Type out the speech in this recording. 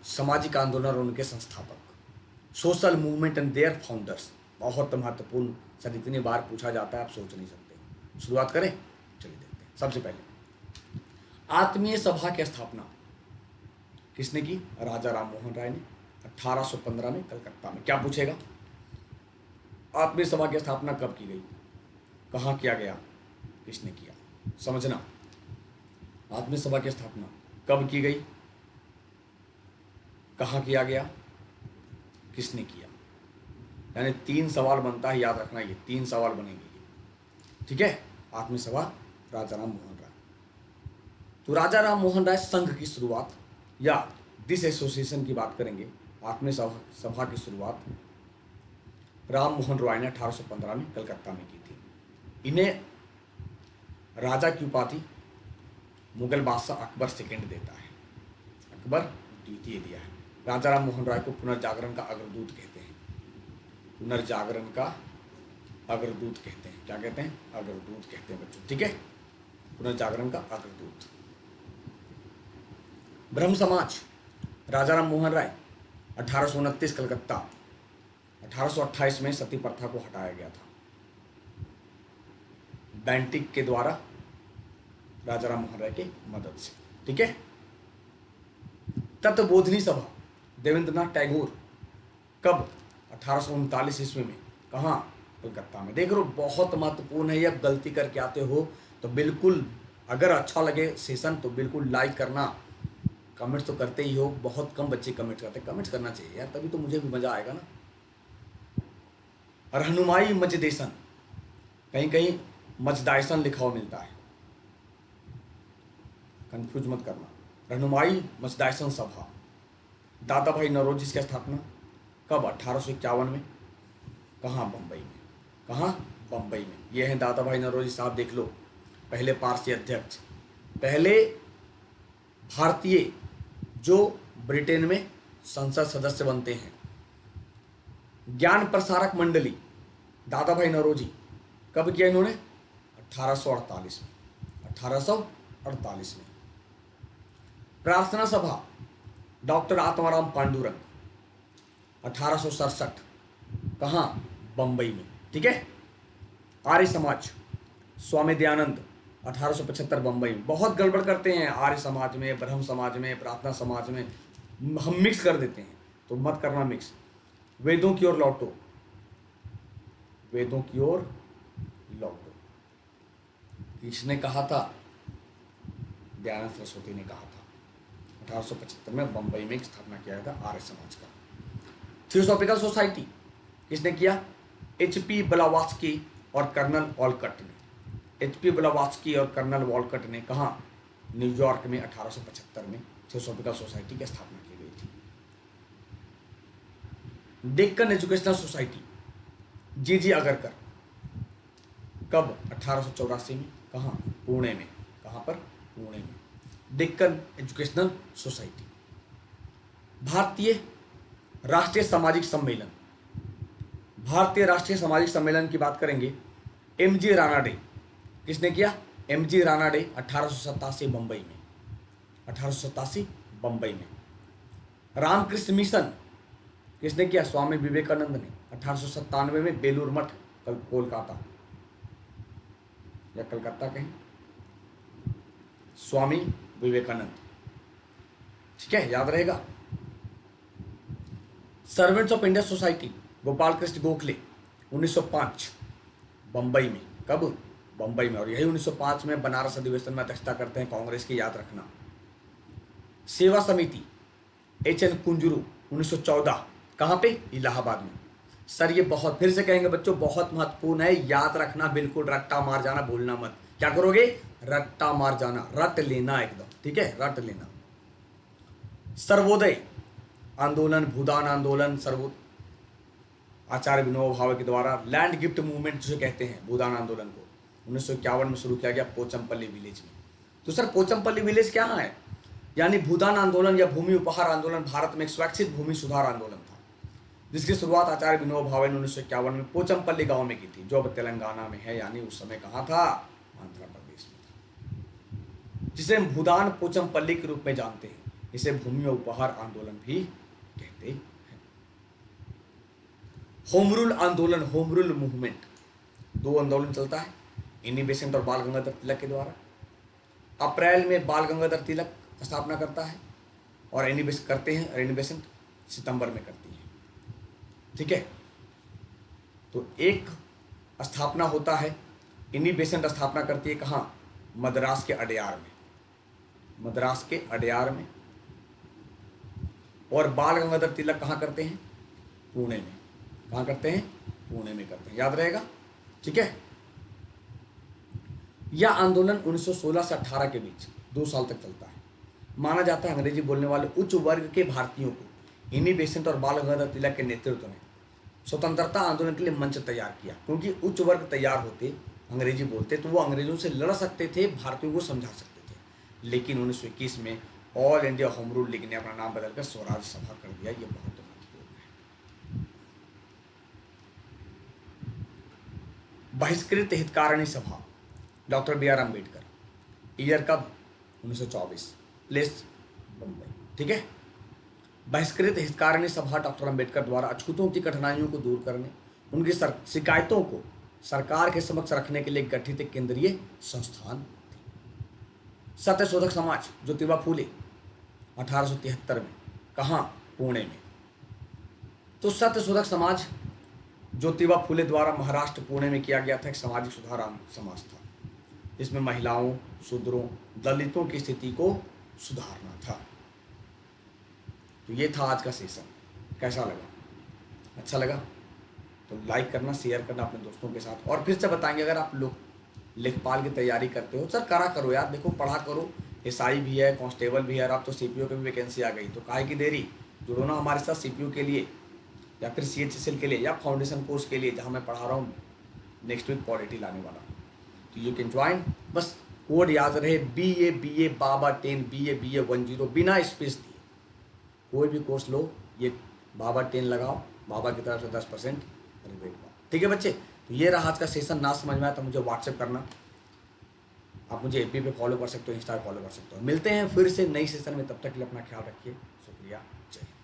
सामाजिक आंदोलन और उनके संस्थापक, social movement and their founders. बहुत महत्वपूर्ण सर, इतनी बार पूछा जाता है आप सोच नहीं सकते। शुरुआत करें, चलिए देखते हैं। सबसे पहले आत्मीय सभा की स्थापना किसने की? राजा राम मोहन राय ने 1815 में कलकत्ता में। क्या पूछेगा? आत्मीय सभा की स्थापना कब की गई, कहाँ किया गया, किसने किया? समझना, आत्मीय सभा की स्थापना कब की गई, कहाँ किया गया, किसने किया? यानी 3 सवाल बनता है, याद रखना, ये 3 सवाल बनेंगे। ठीक है, आत्मीय सभा राजा राम मोहन राय। तो राजा राम मोहन राय संघ की शुरुआत या दिस एसोसिएशन की बात करेंगे। आत्मीय सभा की शुरुआत राम मोहन रॉय ने 1815 में कलकत्ता में की थी। इन्हें राजा की उपाधि मुगल बादशाह अकबर सेकंड देता है, अकबर द्वितीय दिया है। राजा राम मोहन राय को पुनर्जागरण का अग्रदूत कहते हैं, पुनर्जागरण का अग्रदूत कहते हैं। क्या कहते हैं? अग्रदूत कहते हैं बच्चों। ठीक है, पुनर्जागरण का अग्रदूत। ब्रह्म समाज, राजा राम मोहन राय 1829 कलकत्ता, 1828 में सती प्रथा को हटाया गया था बेंटिक के द्वारा, राजा राम मोहन राय की मदद से। ठीक है, तत्वबोधिनी सभा देवेंद्रनाथ टैगोर, कब? 1839 ईस्वी में। कहाँ? कलकत्ता में। देख लो, बहुत महत्वपूर्ण है। ये अब गलती करके आते हो तो बिल्कुल, अगर अच्छा लगे सेशन तो बिल्कुल लाइक करना, कमेंट्स तो करते ही हो। बहुत कम बच्चे कमेंट करते हैं, कमेंट्स करना चाहिए यार, तभी तो मुझे भी मजा आएगा ना। रहनुमाई मजदेसन, कहीं कहीं मजदाइसन लिखा हुआ मिलता है, कंफ्यूज मत करना। रहनुमाई मजदाइसन सभा, दादा भाई नौरोजी की स्थापना कब? 1851 में। कहाँ? बम्बई में। कहाँ? बम्बई में। ये हैं दादा भाई नौरोजी साहब, देख लो, पहले पारसी अध्यक्ष, पहले भारतीय जो ब्रिटेन में संसद सदस्य बनते हैं। ज्ञान प्रसारक मंडली, दादा भाई नौरोजी, कब किया इन्होंने? 1848 में, 1848 में। प्रार्थना सभा डॉक्टर आत्माराम पांडुरंग, 1867, कहाँ? बम्बई में। ठीक है। आर्य समाज स्वामी दयानंद, 1875 बम्बई में। बहुत गड़बड़ करते हैं आर्य समाज में, ब्रह्म समाज में, प्रार्थना समाज में, हम मिक्स कर देते हैं, तो मत करना मिक्स। वेदों की ओर लौटो, वेदों की ओर लौटो, किसने कहा था? दयानंद सरस्वती ने कहा था। 1875 में बम्बई में स्थापना किया था आर्य समाज का। थियोसॉफिकल सोसाइटी किसने किया? HP ब्लावात्स्की और कर्नल वॉलकट ने। HP ब्लावात्स्की और कर्नल वॉलकट ने कहा? न्यूयॉर्क में 1875 में थियोसॉफिकल सोसाइटी की स्थापना की गई थी। डेक्कन एजुकेशनल सोसाइटी जी अगरकर, कब? 1884 में। कहाँ? पुणे में। कहाँ पर? पुणे में। Deccan educational society. भारतीय राष्ट्रीय सामाजिक सम्मेलन, भारतीय राष्ट्रीय सामाजिक सम्मेलन की बात करेंगे। MG रानाडे, किसने किया? MG रानाडे, 1887 बम्बई में, 1887 बम्बई में। रामकृष्ण मिशन किसने किया? स्वामी विवेकानंद ने, 1897 में, बेलूर मठ, कोलकाता या कलकत्ता कहीं, स्वामी विवेकानंद। ठीक है, याद रहेगा। Servants of India society Gopal Krishna Gokhale, 1905 Bombay में। कब? बम्बई में। और यही 1905 में बनारस अधिवेशन में अध्यक्षता करते हैं कांग्रेस की, याद रखना। सेवा समिति HN कुंजरू, 1914, कहाँ पे? इलाहाबाद में। सर ये बहुत, फिर से कहेंगे बच्चों, बहुत महत्वपूर्ण है, याद रखना बिल्कुल, रट्टा मार जाना भूलना मत। क्या करोगे? रट्टा मार जाना, रट लेना एकदम। ठीक है, रट लेना। सर्वोदय आंदोलन, भूदान आंदोलन, आचार्य विनोबा भावे के द्वारा लैंड गिफ्ट मूवमेंट जिसे कहते हैं, भूदान आंदोलन को 1951 में शुरू किया गया पोचमपल्ली विलेज में। तो सर पोचमपल्ली विलेज क्या है? यानी भूदान आंदोलन या भूमि उपहार आंदोलन भारत में एक स्वैच्छिक भूमि सुधार आंदोलन था, जिसकी शुरुआत आचार्य विनोबा भावे ने 1951 में पोचमपल्ली गांव में की थी, जो अब तेलंगाना में है। यानी उस समय कहाँ था? आंध्र प्रदेश में था, जिसे हम भूदान पोचमपल्ली के रूप में जानते हैं। इसे भूमि उपहार आंदोलन भी कहते हैं। होम रूल आंदोलन, होम रूल मूवमेंट, दो आंदोलन चलता है एनी बेसेंट और बाल गंगाधर तिलक के द्वारा। अप्रैल में बाल गंगाधर तिलक स्थापना करता है और एनी बेसेंट करते हैं, और एनी बेसेंट सितंबर में करती है। ठीक है, तो एक स्थापना होता है, एनी बेसेंट स्थापना करती है कहाँ? मद्रास के अडयार में, मद्रास के अडयार में। और बाल गंगाधर तिलक कहाँ करते हैं? पुणे में। कहाँ करते हैं? पुणे में करते हैं, याद रहेगा। ठीक है, यह आंदोलन 1916 से 18 के बीच 2 साल तक चलता है। माना जाता है अंग्रेजी बोलने वाले उच्च वर्ग के भारतीयों को एनी बेसेंट और बाल गंगाधर तिलक के नेतृत्व में स्वतंत्रता आंदोलन के लिए मंच तैयार किया, क्योंकि उच्च वर्ग तैयार होते, अंग्रेजी बोलते, तो वो अंग्रेजों से लड़ सकते थे, भारतीयों को समझा सकते थे। लेकिन 1921 में all India home rule league ने अपना नाम बदलकर स्वराज सभा कर दिया। ये बहुत महत्वपूर्ण है। Bahishkrit Hitakarini Sabha, doctor B R Ambedkar, year कब? 1924, प्लेस बम्बई। ठीक है, बहिष्कृत हितकारिणी सभा डॉक्टर अम्बेडकर द्वारा अछूतों की कठिनाइयों को दूर करने, उनकी शिकायतों को सरकार के समक्ष रखने के लिए गठित एक केंद्रीय संस्थान थी। सत्यशोधक समाज, ज्योतिबा फूले, 1873 में, कहाँ? पुणे में। तो सत्यशोधक समाज ज्योतिबा फूले द्वारा महाराष्ट्र पुणे में किया गया था, एक सामाजिक सुधार समाज था, जिसमें महिलाओं, शूद्रों, दलितों की स्थिति को सुधारना था। तो ये था आज का सेशन। कैसा लगा? अच्छा लगा तो लाइक करना, शेयर करना अपने दोस्तों के साथ। और फिर से बताएंगे, अगर आप लोग लेखपाल की तैयारी करते हो, सर करा करो यार, देखो पढ़ा करो, एसआई भी है, कांस्टेबल भी है, और अब तो सीपीओ की भी वैकेंसी आ गई, तो काहे की देरी, जुड़ो ना हमारे साथ सीपीओ के लिए, या फिर सीएचएसएल के लिए, या फाउंडेशन कोर्स के लिए, जहाँ मैं पढ़ा रहा हूँ नेक्स्ट वीक पॉलिटी लाने वाला हूँ। तो यू कैन ज्वाइन। बस कोड याद रहे, BA बाबा 10, BA 10, बिना स्पेस दिए कोई भी कोर्स लो, ये बाबा 10 लगाओ, बाबा की तरफ से 10% रिबेट पाओ। ठीक है बच्चे, तो ये रहा आज का सेशन। ना समझ में आया तो मुझे व्हाट्सएप करना, आप मुझे एपी पे फॉलो कर सकते हो, इंस्टा पे फॉलो कर सकते हो। मिलते हैं फिर से नई सेशन में, तब तक के लिए अपना ख्याल रखिए। शुक्रिया, जय हिंद।